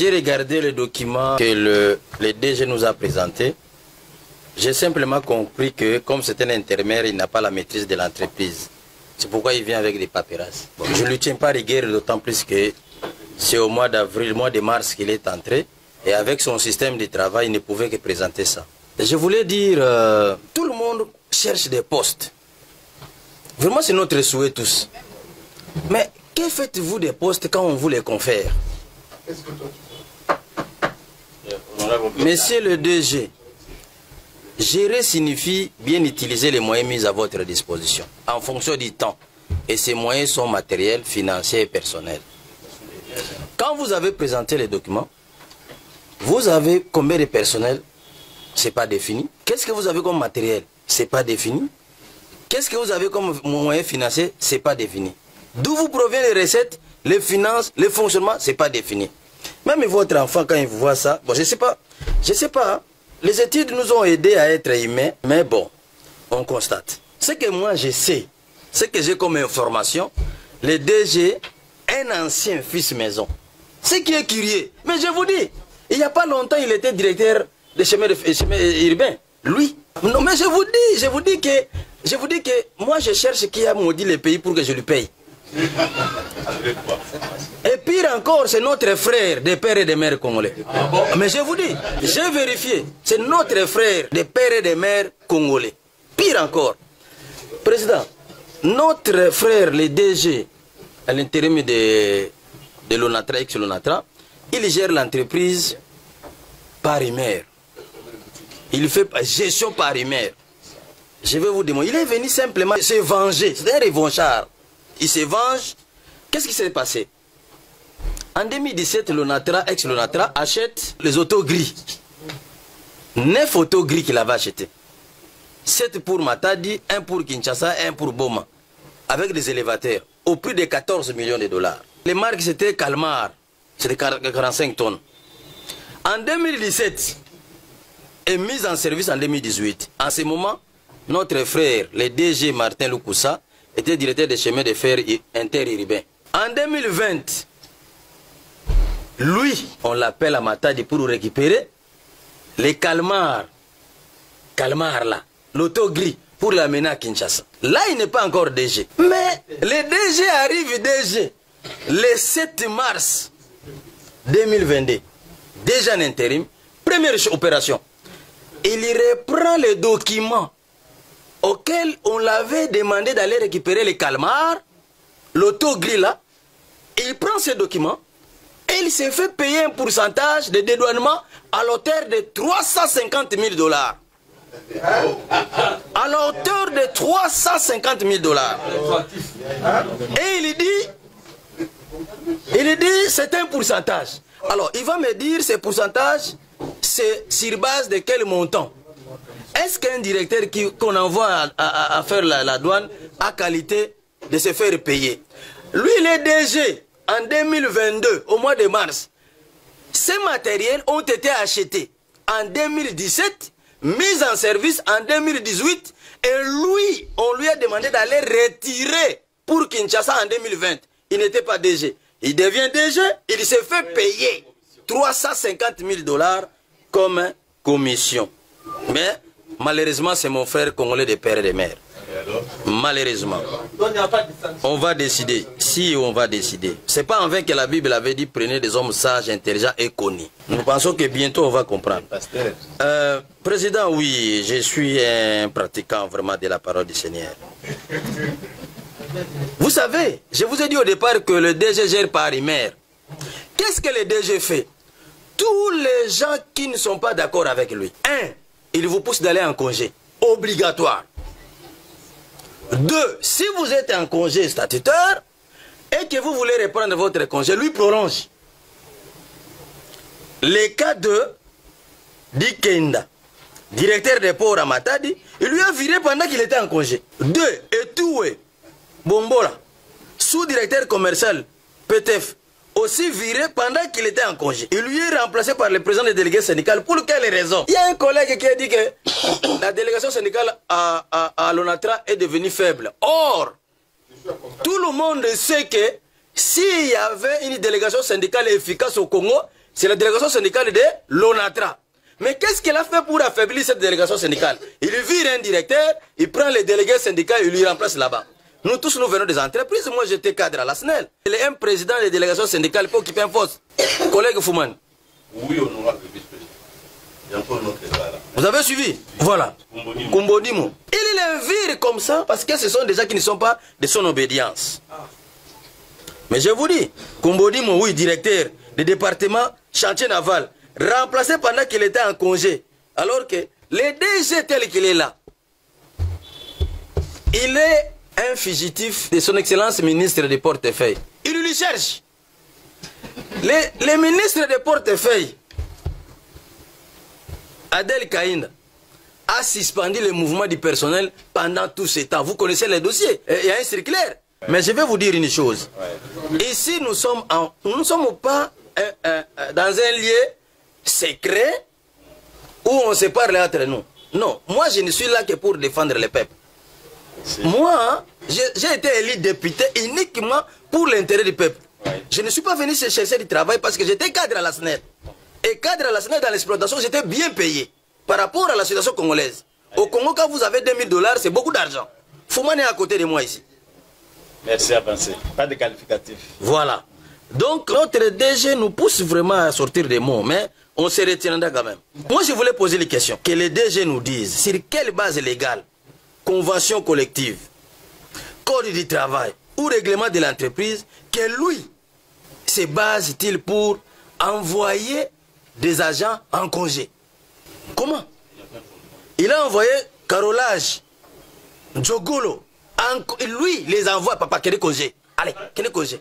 J'ai regardé le document que le DG nous a présenté. J'ai simplement compris que comme c'est un intérimaire, il n'a pas la maîtrise de l'entreprise. C'est pourquoi il vient avec des paperasses. Bon, je ne lui tiens pas rigueur, d'autant plus que c'est au mois d'avril, mois de mars qu'il est entré. Et avec son système de travail, il ne pouvait que présenter ça. Je voulais dire, tout le monde cherche des postes. Vraiment, c'est notre souhait tous. Mais que faites-vous des postes quand on vous les confère? Monsieur le DG, gérer signifie bien utiliser les moyens mis à votre disposition, en fonction du temps. Et ces moyens sont matériels, financiers et personnels. Quand vous avez présenté les documents, vous avez combien de personnel? Ce n'est pas défini. Qu'est-ce que vous avez comme matériel? Ce n'est pas défini. Qu'est-ce que vous avez comme moyens financiers? Ce n'est pas défini. D'où vous proviennent les recettes, les finances, le fonctionnement? Ce n'est pas défini. Même votre enfant, quand il voit ça, bon, je ne sais pas. Hein. Les études nous ont aidés à être humains, mais bon, on constate. Ce que moi je sais, ce que j'ai comme information, le DG, un ancien fils maison. Ce qui est curieux. Mais je vous dis, il n'y a pas longtemps, il était directeur des chemins urbains. Lui. Non, mais je vous dis que moi je cherche qui a maudit le pays pour que je lui paye. Et pire encore, c'est notre frère des pères et des mères congolais. Mais je vous dis, j'ai vérifié, c'est notre frère des pères et des mères congolais. Pire encore, président, notre frère, le DG, à l'intérim de l'ONATRA, ex-LONATRA, il gère l'entreprise Paris-Mer. Il fait gestion Paris-Mer. Je vais vous demander, il est venu simplement se venger, c'est un revanchard. Il se venge. Qu'est-ce qui s'est passé? En 2017, l'ONATRA, ex-LONATRA, achète les autos gris. 9 autos gris qu'il avait achetés. 7 pour Matadi, 1 pour Kinshasa, 1 pour Boma. Avec des élévateurs, au prix de 14 millions de dollars. Les marques, c'était Calmar, c'était 45 tonnes. En 2017, et mise en service en 2018. En ce moment, notre frère, le DG Martin Loukoussa, était directeur des chemins de fer interurbains. En 2020, lui, on l'appelle à Matadi pour récupérer les Calmar là, l'auto gris, pour l'amener à Kinshasa. Là, il n'est pas encore DG. Mais le DG arrive DG le 7 mars 2022. Déjà en intérim, première opération. Il reprend les documents auxquels on l'avait demandé d'aller récupérer les Calmar, l'auto gris là. Il prend ces documents et il s'est fait payer un pourcentage de dédouanement à l'auteur de 350 000 dollars. À l'auteur de 350 000 dollars. Et il dit c'est un pourcentage. Alors il va me dire ce pourcentage, c'est sur base de quel montant? Est-ce qu'un directeur qu'on envoie à faire la douane a qualité de se faire payer? Lui, les DG, en 2022, au mois de mars, ces matériels ont été achetés en 2017, mis en service en 2018, et lui, on lui a demandé d'aller retirer pour Kinshasa en 2020. Il n'était pas DG. Il devient DG, il se fait payer 350 000 dollars comme commission. Mais malheureusement, c'est mon frère congolais de père et de mère. Malheureusement. On va décider. Si on va décider. C'est pas en vain que la Bible avait dit prenez des hommes sages, intelligents et connus. Nous pensons que bientôt on va comprendre. Président, oui, je suis un pratiquant vraiment de la parole du Seigneur. Vous savez, je vous ai dit au départ que le DG gère Paris-Mer. Qu'est-ce que le DG fait? Tous les gens qui ne sont pas d'accord avec lui, il vous pousse d'aller en congé, obligatoire. 2, si vous êtes en congé statutaire et que vous voulez reprendre votre congé, lui prolonge. Le cas de Dikenda, directeur des ports à Matadi, il lui a viré pendant qu'il était en congé. 2, Etoué Bombola, sous-directeur commercial PTF, aussi viré pendant qu'il était en congé. Il lui est remplacé par le président des délégués syndicales. Pour quelle raison? Il y a un collègue qui a dit que la délégation syndicale à l'ONATRA est devenue faible. Or, tout le monde sait que s'il y avait une délégation syndicale efficace au Congo, c'est la délégation syndicale de l'ONATRA. Mais qu'est-ce qu'il a fait pour affaiblir cette délégation syndicale? Il vire un directeur, il prend les délégués syndicaux et il lui remplace là-bas. Nous tous, nous venons des entreprises. Moi, j'étais cadre à la SNEL. Il est un président des délégations syndicales pour occuper un poste. Collègue Fouman. Oui, honorable vice-président. Il y a encore un autre là. Vous avez suivi? Voilà. Kumbodimo. Il les vire comme ça parce que ce sont des gens qui ne sont pas de son obédience. Mais je vous dis, Kumbodimo, oui, directeur du département chantier naval, remplacé pendant qu'il était en congé. Alors que le DG tel qu'il est là, il est un fugitif de son excellence ministre de portefeuille. Il lui cherche. Les ministres de portefeuille, Adel Kaïna, a suspendu le mouvement du personnel pendant tout ce temps. Vous connaissez les dossiers. Il y a un circulaire. Mais je vais vous dire une chose. Ici, nous ne sommes pas dans un lieu secret où on se parle entre nous. Non, moi je ne suis là que pour défendre le peuple. Moi, j'ai été élu député uniquement pour l'intérêt du peuple. Je ne suis pas venu chercher du travail parce que j'étais cadre à la SNEL. Et cadre à la SNEL dans l'exploitation, j'étais bien payé par rapport à la situation congolaise. Au Congo, quand vous avez 2000 $, c'est beaucoup d'argent. Fouman est à côté de moi ici. Merci, avancé. Pas de qualificatif. Voilà. Donc, notre DG nous pousse vraiment à sortir des mots, mais on se retiendra quand même. Moi, je voulais poser les questions. Que les DG nous disent sur quelle base légale, convention collective, code du travail ou règlement de l'entreprise, que lui se base-t-il pour envoyer des agents en congé? Comment? Il a envoyé Carolage, Djogolo, lui les envoie, papa, quel congé? Allez, quel congé?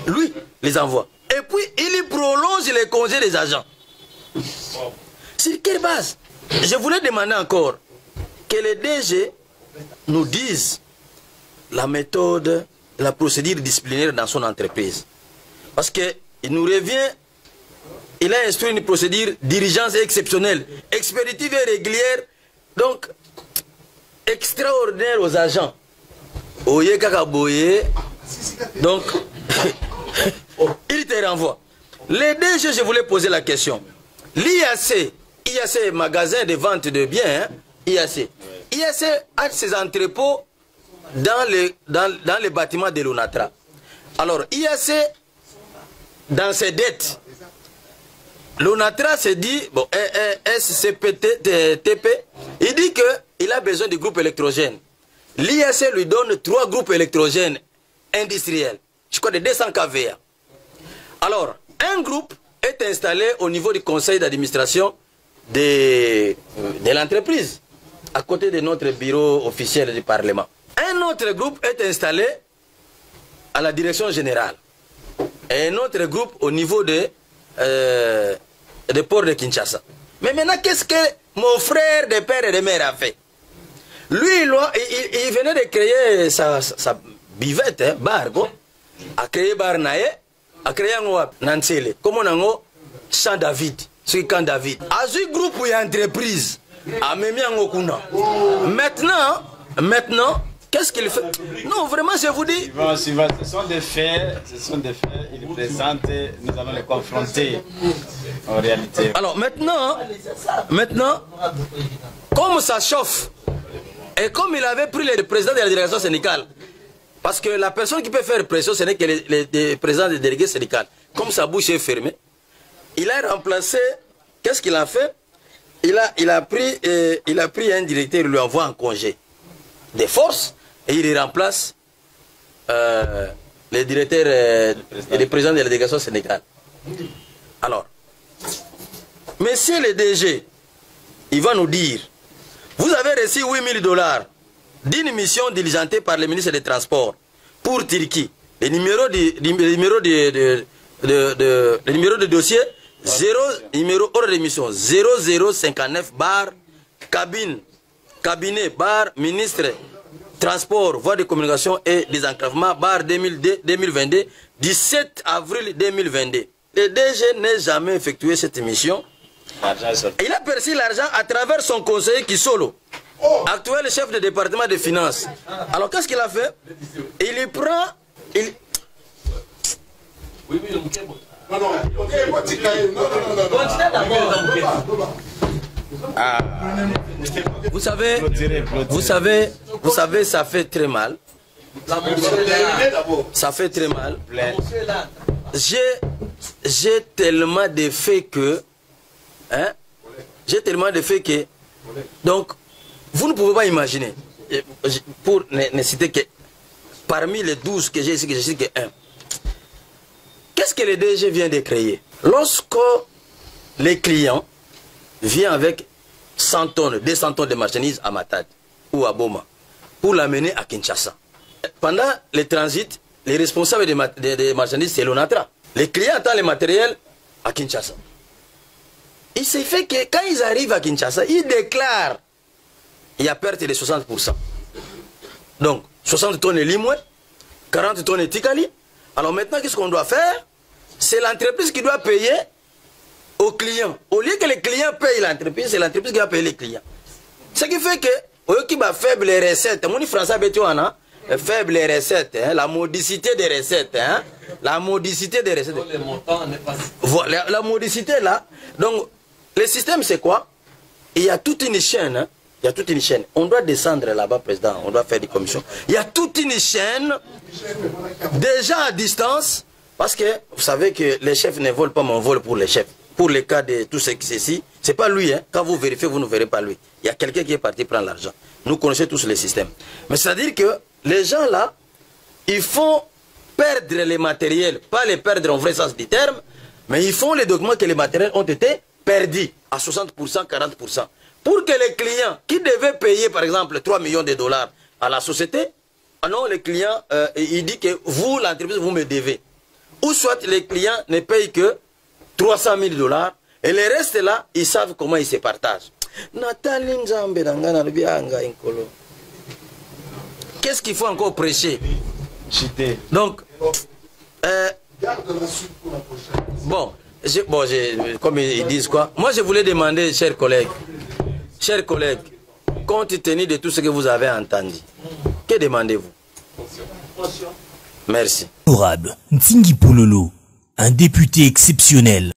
Lui les envoie. Et puis, il prolonge les congés des agents. Sur quelle base? Je voulais demander encore que les DG nous disent la méthode, la procédure disciplinaire dans son entreprise. Parce qu'il nous revient, il a instruit une procédure d'urgence exceptionnelle, expéditive et régulière, donc extraordinaire aux agents. Oye Kakaboye, donc il te renvoie. Les DG, je voulais poser la question. L'IAC, magasin de vente de biens, hein, IAC a ses entrepôts dans les bâtiments de l'ONATRA. Alors, IAC, dans ses dettes, l'ONATRA se dit, bon, SCPTP, il dit qu'il a besoin de groupes électrogènes. L'IAC lui donne 3 groupes électrogènes industriels, je crois de 200 kVA. Alors, un groupe est installé au niveau du conseil d'administration de l'entreprise, à côté de notre bureau officiel du Parlement. Un autre groupe est installé à la direction générale. Et un autre groupe au niveau des ports de Kinshasa. Mais maintenant, qu'est-ce que mon frère de père et de mère a fait? Lui, il venait de créer sa bivette, hein, bar, a créé bar nae, a créé un nansele, comme on a Champ David, c'est Camp David. A ce groupe ou entreprise, a même Maintenant, qu'est-ce qu'il fait? Non, vraiment, je vous dis. Ce sont des faits, ils présentent, nous allons les confronter en réalité. Alors maintenant, comme ça chauffe, et comme il avait pris le président de la délégation syndicale, parce que la personne qui peut faire pression, ce n'est que le président des délégués syndicales. Comme sa bouche est fermée, il a remplacé, qu'est-ce qu'il a fait? Il a pris un directeur, il lui envoie en congé des forces, et il remplace le directeur et le président de la délégation syndicale. Alors, monsieur le DG, il va nous dire, vous avez reçu 8 000 $ d'une mission diligentée par le ministre des Transports pour Turquie. Le numéro de dossier, numéro ordre de mission 0059 bar cabinet bar ministre transport, voie de communication et désenclavement bar 2022 17 avril 2022. Le DG n'a jamais effectué cette mission. Il a perçu l'argent à travers son conseiller Kisolo, actuel chef de département des finances. Alors qu'est-ce qu'il a fait? Il y prend... Vous savez, ça fait très mal. Ça fait très mal. J'ai tellement de faits que... Hein? J'ai tellement de faits que... Donc, vous ne pouvez pas imaginer. Pour ne citer que... Parmi les 12 que j'ai ici, que je cite que 1. Qu'est-ce que le DG vient de créer? Lorsque les clients viennent avec 100 tonnes, 200 tonnes de marchandises à Matadi ou à Boma pour l'amener à Kinshasa. Pendant le transit, les responsables des marchandises, c'est l'ONATRA. Les clients attendent le matériel à Kinshasa. Il s'est fait que quand ils arrivent à Kinshasa, ils déclarent il y a perte de 60%. Donc, 60 tonnes de Limoué, 40 tonnes de Tikali. Alors maintenant, qu'est-ce qu'on doit faire? C'est l'entreprise qui doit payer aux clients. Au lieu que les clients payent l'entreprise, c'est l'entreprise qui va payer les clients. Ce qui fait que, au lieu qu'il va faible les recettes, mon français bétuana, faible les recettes, hein, la modicité des recettes, hein, la modicité des recettes. Voilà, la modicité là. Donc, le système c'est quoi? Il y a toute une chaîne, hein, il y a toute une chaîne. On doit descendre là-bas, président, on doit faire des commissions. Il y a toute une chaîne, déjà à distance, parce que vous savez que les chefs ne volent pas mon vol pour les chefs. Pour le cas de tout ce qui c'est ici, ce n'est pas lui. Hein. Quand vous vérifiez, vous ne verrez pas lui. Il y a quelqu'un qui est parti prendre l'argent. Nous connaissons tous les systèmes. Mais c'est-à-dire que les gens là, ils font perdre les matériels, pas les perdre en vrai sens du terme, mais ils font les documents que les matériels ont été perdus à 60%, 40%. Pour que les clients qui devaient payer par exemple 3 millions de dollars à la société, non, les clients, il dit que vous, l'entreprise, vous me devez. Ou soit les clients ne payent que 300 000 dollars et le reste là, ils savent comment ils se partagent. Qu'est-ce qu'il faut encore prêcher? Donc, comme ils disent quoi? Moi je voulais demander, chers collègues, compte tenu de tout ce que vous avez entendu, que demandez-vous? Merci. Honorable Ntingi Poulolo, un député exceptionnel.